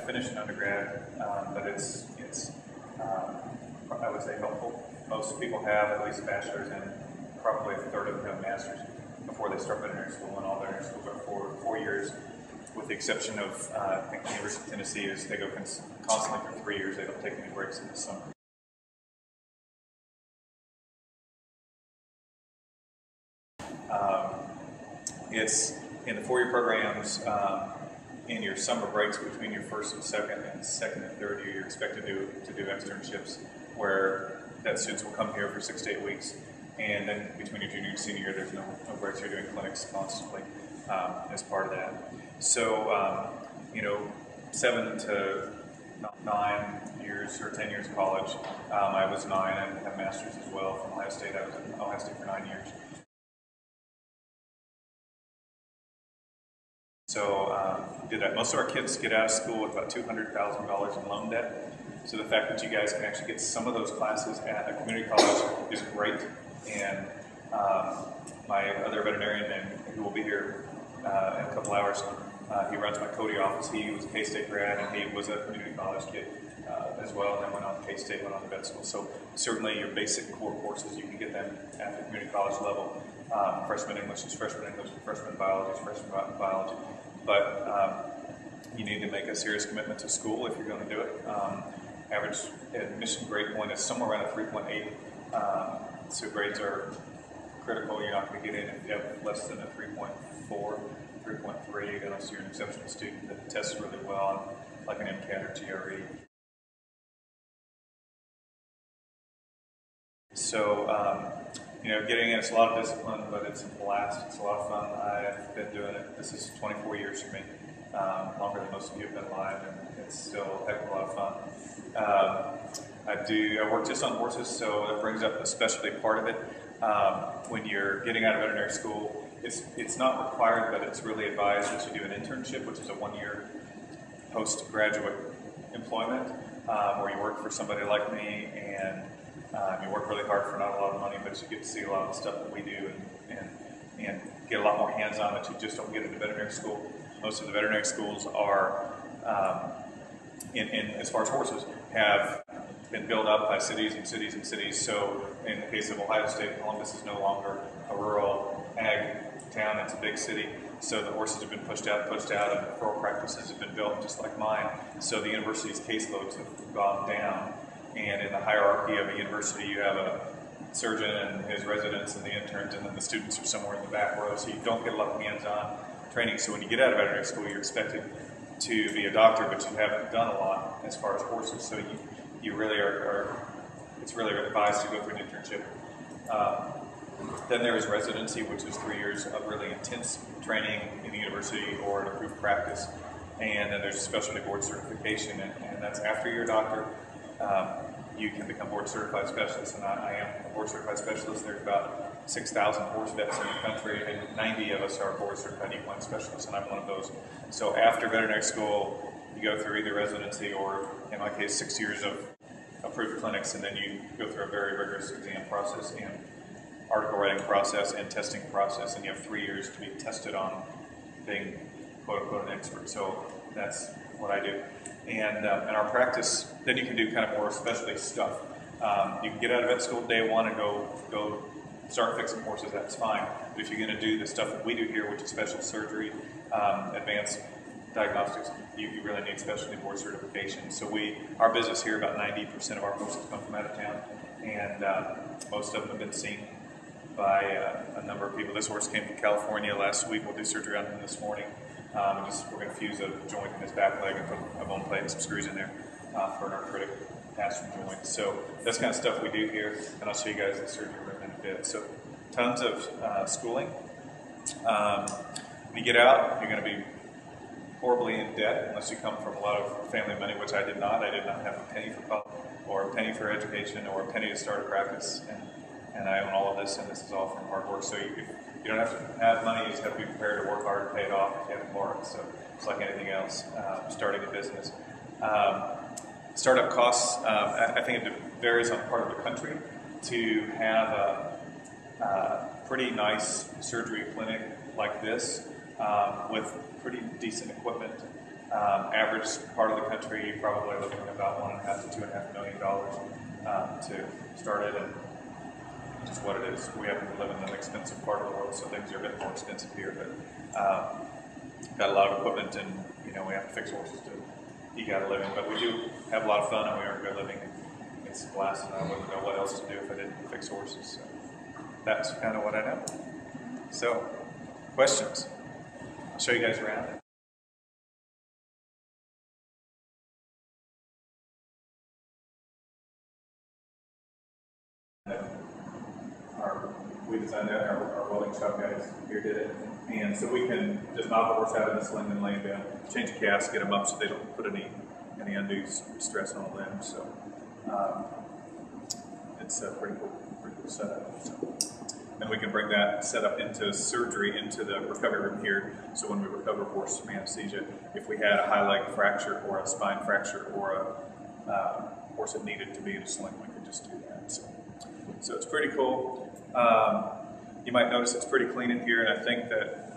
finish an undergrad, but it's I would say helpful. Most people have at least a bachelor's, and probably a third of them have masters before they start veterinary school, and all veterinary schools are 4 years, with the exception of I think the University of Tennessee is they go constantly for 3 years. They don't take any breaks in the summer. It's in the 4-year programs. In your summer breaks between your first and second and third year, you're expected to do externships where that students will come here for 6 to 8 weeks, and then between your junior and senior year, there's no breaks. You're doing clinics constantly as part of that. So, 7 to 9 years or 10 years of college. I was 9 and have masters as well from Ohio State. I was at Ohio State for 9 years. So did that. Most of our kids get out of school with about $200,000 in loan debt. So the fact that you guys can actually get some of those classes at a community college is great. And my other veterinarian, who will be here in a couple hours, he runs my Cody office. He was a K-State grad, and he was a community college kid as well, and then went on to K-State, went on to vet school. So certainly your basic core courses, you can get them at the community college level. Freshman English is freshman English, freshman biology is freshman biology. But you need to make a serious commitment to school if you're going to do it. Average admission grade point is somewhere around a 3.8. So grades are critical. You're not going to get in if you have less than a 3.4, 3.3, unless you're an exceptional student that tests really well, like an MCAT or GRE. So, getting in, it's a lot of discipline, but it's a blast. It's a lot of fun. I've been doing it. This is 24 years for me, longer than most of you have been alive, and it's still a heck of a lot of fun. I work just on horses, so that brings up the specialty part of it. When you're getting out of veterinary school, it's not required, but it's really advised that you do an internship, which is a 1-year postgraduate employment, where you work for somebody like me, and you work really hard for not a lot of money, but you get to see a lot of the stuff that we do and get a lot more hands-on that you just don't get in the veterinary school. Most of the veterinary schools are, as far as horses, have been built up by cities and cities and cities. So in the case of Ohio State, Columbus is no longer a rural ag town, it's a big city. So the horses have been pushed out, and referral practices have been built just like mine. So the university's caseloads have gone down. And in the hierarchy of a university, you have a surgeon and his residents and the interns, and then the students are somewhere in the back row. So you don't get a lot of hands-on training. So when you get out of veterinary school, you're expected to be a doctor, but you haven't done a lot as far as horses. So you really it's really advised to go through an internship. Then there is residency, which is 3 years of really intense training in the university or an approved practice. And then there's specialty board certification, and that's after you're a doctor. You can become board certified specialist, and I am a board certified specialist. There's about 6,000 horse vets in the country, and 90 of us are board certified equine specialists, and I'm one of those. So after veterinary school, you go through either residency or, in my case, 6 years of approved clinics, and then you go through a very rigorous exam process and article writing process and testing process, and you have 3 years to be tested on being quote-unquote an expert. So that's what I do. And our practice, then you can do kind of more specialty stuff. You can get out of vet school day one and go start fixing horses, that's fine. But if you're going to do the stuff that we do here, which is special surgery, advanced diagnostics, you really need specialty board certification. So our business here, about 90% of our horses come from out of town, and most of them have been seen by a number of people. This horse came from California last week. We'll do surgery on him this morning. We're going to fuse a joint in his back leg and put a bone plate and some screws in there for an arthritic pass joint. So that's kind of stuff we do here, and I'll show you guys the surgery room in a bit. So tons of schooling. When you get out, you're going to be horribly in debt unless you come from a lot of family money, which I did not. I did not have a penny for college or a penny for education or a penny to start a practice, and I own all of this, and this is all from hard work. So you don't have to have money, you just have to be prepared to work hard and pay it off if you haven't borrowed. So it's like anything else, starting a business. Startup costs, I think it varies on part of the country. To have a pretty nice surgery clinic like this with pretty decent equipment, Average part of the country, probably looking at about $1.5 to $2.5 million to start it, and just what it is. We happen to live in an expensive part of the world, so things are a bit more expensive here. But got a lot of equipment, and we have to fix horses to eke out a living. But we do have a lot of fun, and we earn a good living. It's a blast, and I wouldn't know what else to do if I didn't fix horses. So that's kind of what I know. So, questions? I'll show you guys around. We designed that, our welding shop guys here did it. And so we can just knock the horse out of the sling and lay him down, change the cast, get them up so they don't put any undue stress on the limb. So it's a pretty cool setup. So, and we can bring that setup into surgery, into the recovery room here. So when we recover horse from anesthesia, if we had a high leg fracture or a spine fracture or a horse that needed to be in a sling, we could just do that. So it's pretty cool. You might notice it's pretty clean in here, and I think that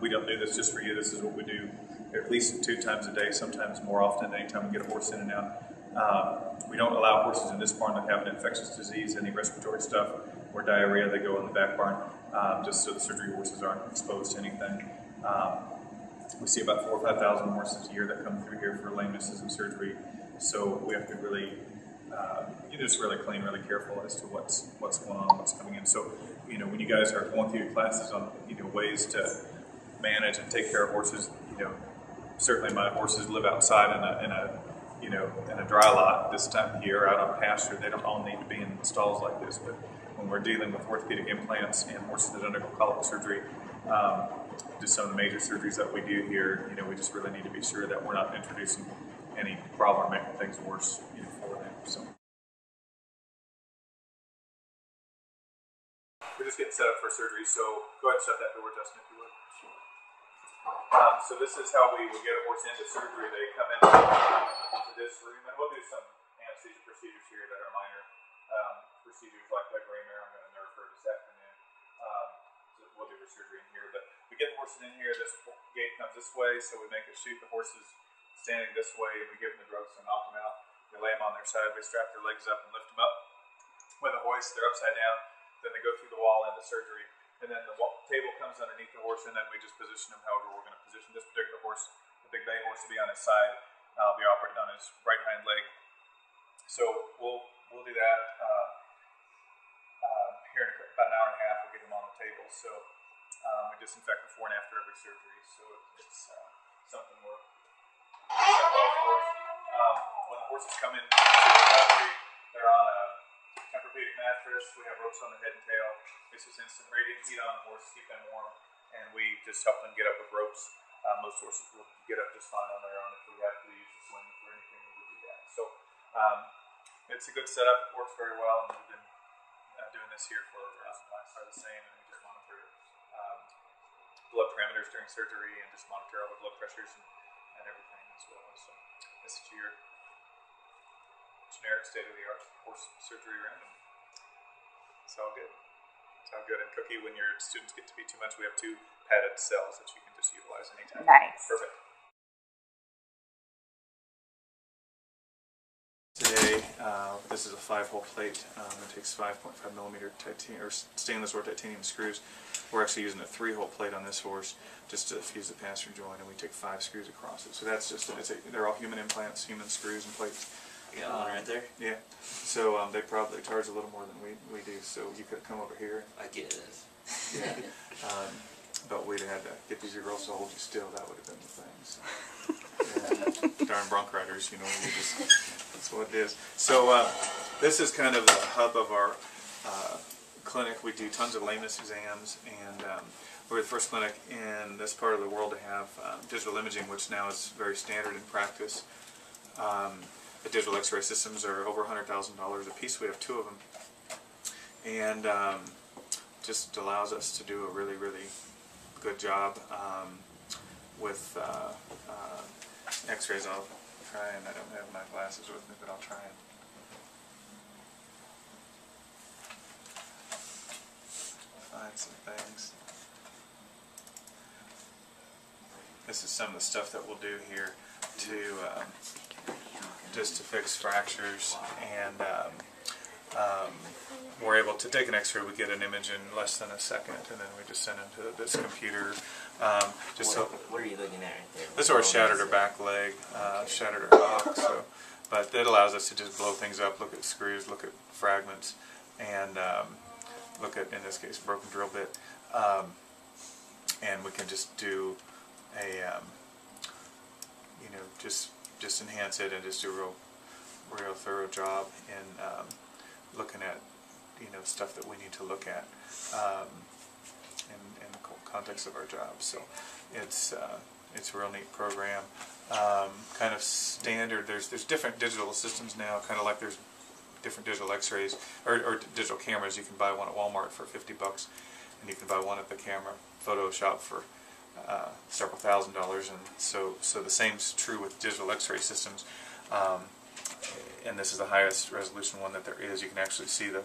we don't do this just for you. This is what we do at least 2 times a day, sometimes more often, anytime we get a horse in and out. We don't allow horses in this barn that have an infectious disease, any respiratory stuff, or diarrhea. They go in the back barn, just so the surgery horses aren't exposed to anything. We see about 4,000 or 5,000 horses a year that come through here for lamenesses and surgery, so we have to really just really clean, really careful as to what's going on, what's coming in. So, when you guys are going through your classes on, ways to manage and take care of horses, certainly my horses live outside in a dry lot this time of year, out on pasture. They don't all need to be in stalls like this, but when we're dealing with orthopedic implants and horses that undergo colic surgery, just some of the major surgeries that we do here, we just really need to be sure that we're not introducing any problem or making things worse, for them. So. We're just getting set up for surgery, so go ahead and shut that door, Justin, if you would. So this is how we would get a horse into surgery. They come into this room, and we'll do some anesthesia procedures here that are minor procedures like leg brainer. I'm going to nerve her this afternoon. So we'll do her surgery in here. But we get the horses in here. This gate comes this way, so we make it shoot. The horses standing this way, and we give them the drugs to knock them out. We lay them on their side. We strap their legs up and lift them up with a hoist. They're upside down. Then they go through the wall into surgery, and then the table comes underneath the horse, and then we just position him however we're going to position this particular horse. The big bay horse will be on his side. I'll be operating on his right hind leg. So we'll do that here in about an hour and a half. We'll get him on the table. So we disinfect before and after every surgery. So it's something we're when the horses come in to recovery, they're on a Tempur-Pedic mattress. We have ropes on the head and tail. It's just instant radiant heat on the horse, keep them warm, and we just help them get up with ropes. Most horses will get up just fine on their own. If we have to use the sling or anything, we will do that. So it's a good setup. It works very well, and we've been doing this here for lives are the same, and we just monitor blood parameters during surgery and just monitor all the blood pressures and everything as well. So this is your generic state-of-the-art horse surgery room. It's all good. It's all good. And Cookie, when your students get to be too much, we have 2 padded cells that you can just utilize anytime. Nice. Perfect. Today, this is a 5-hole plate. It takes 5.5 millimeter titanium or stainless or titanium screws. We're actually using a 3-hole plate on this horse just to fuse the passenger joint, and we take 5 screws across it. So that's just they're all human implants, human screws and plates. You got one right there? Yeah. So they probably charge a little more than we do. So you could come over here. I get it. Yeah. But we'd had to get these girls to hold you still. That would have been the thing. So. Yeah. Darn bronc riders, that's what it is. So this is kind of the hub of our clinic. We do tons of lameness exams, and we're the first clinic in this part of the world to have digital imaging, which now is very standard in practice. The digital x-ray systems are over $100,000 a piece. We have 2 of them, and just allows us to do a really, really good job with x-rays. I'll try, and I don't have my glasses with me, but I'll try and find some things. This is some of the stuff that we'll do here. to just to fix fractures, and we're able to take an X-ray. We get an image in less than a second, and then we just send it to this computer. What are you looking at right there? This sort of shattered her back leg, shattered her hock. So, but that allows us to just blow things up, look at screws, look at fragments, and look at, in this case, broken drill bit, and we can just do a just enhance it and just do a real thorough job in looking at stuff that we need to look at in the context of our job. So it's a real neat program. Kind of standard. There's different digital systems now. Kind of like there's different digital X-rays or digital cameras. You can buy one at Walmart for $50, and you can buy one at the camera photo shop for several $1,000s. And so the same's true with digital X-ray systems. And this is the highest resolution one that there is. You can actually see the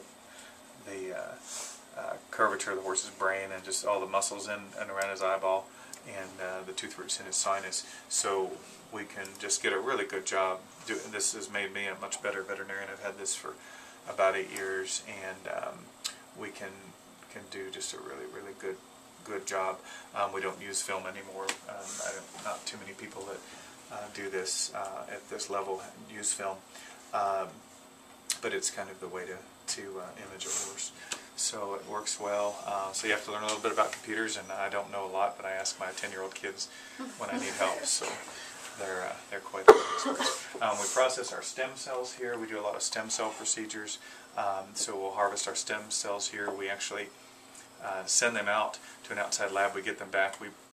curvature of the horse's brain and just all the muscles in and around his eyeball, and the tooth roots in his sinus. So we can just get a really good job. This has made me a much better veterinarian. I've had this for about 8 years, and we can do just a really good job. We don't use film anymore. Not too many people that do this at this level use film, but it's kind of the way to image a horse. So it works well. So you have to learn a little bit about computers, and I don't know a lot, but I ask my 10-year-old kids when I need help. So they're quite experts. We process our stem cells here. We do a lot of stem cell procedures. So we'll harvest our stem cells here. We actually send them out to an outside lab. We get them back. We